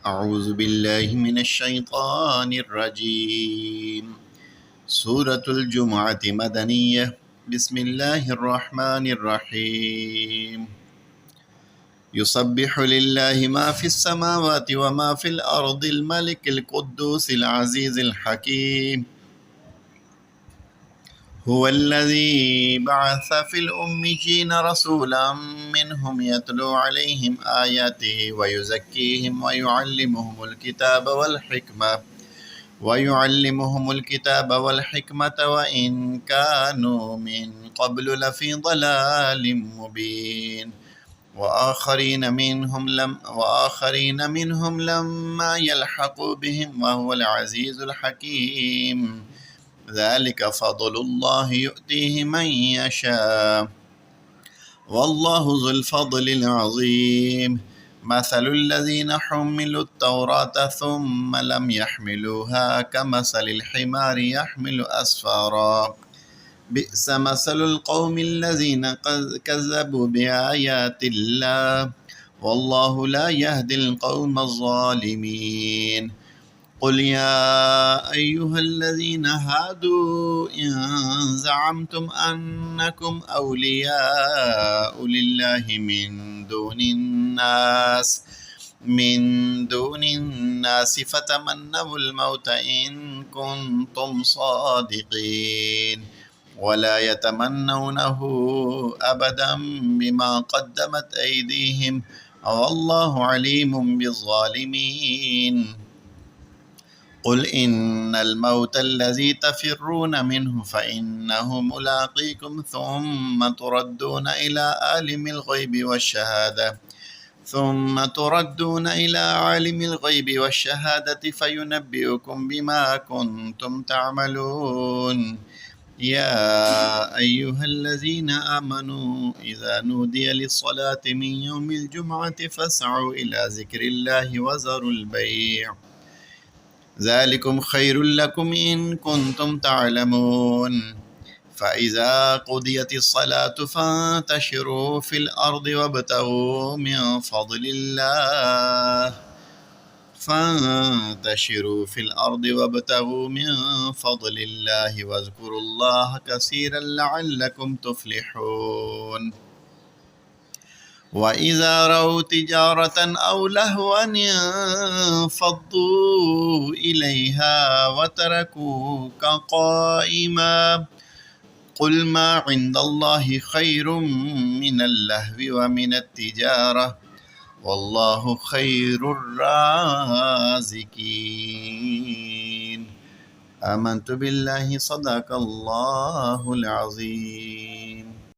أعوذ بالله من الشيطان الرجيم. سورة الجمعة مدنية. بسم الله الرحمن الرحيم. يسبح لله ما في السماوات وما في الأرض الملك القدوس العزيز الحكيم. هو الذي بعث في الأميين رسولا منهم يتلو عليهم آياته ويزكيهم ويعلمهم الكتاب والحكمة وإن كانوا من قبل لفي ضلال مبين. وآخرين منهم لما يلحقوا بهم وهو العزيز الحكيم. ذلك فضل الله يؤتيه من يشاء والله ذو الفضل العظيم. مثل الذين حملوا التوراة ثم لم يحملوها كمثل الحمار يحمل أسفارا. بئس مثل القوم الذين كذبوا بآيات الله والله لا يهدي القوم الظالمين. قل يا أيها الذين هادوا إن زعمتم أنكم أولياء لله من دون الناس فتمنوا الموت إن كنتم صادقين ولا يتمنونه أبدا بما قدمت أيديهم والله عليم بالظالمين. قل إن الموت الذي تفرون منه فإنه ملاقيكم ثم تردون إلى عالم الغيب والشهادة فينبئكم بما كنتم تعملون. يا أيها الذين آمنوا إذا نودي للصلاة من يوم الجمعة فاسعوا إلى ذكر الله وذروا البيع ذلكم خير لكم إن كنتم تعلمون. فإذا قضيت الصلاة فانتشروا في الأرض وابتغوا من فضل الله واذكروا الله كثيرا لعلكم تفلحون. وإذا رأوا تجارة أو لهوا انفضوا إليها وتركوك قائما. قل ما عند الله خير من اللهو ومن التجارة والله خير الرازقين. آمنت بالله. صدق الله العظيم.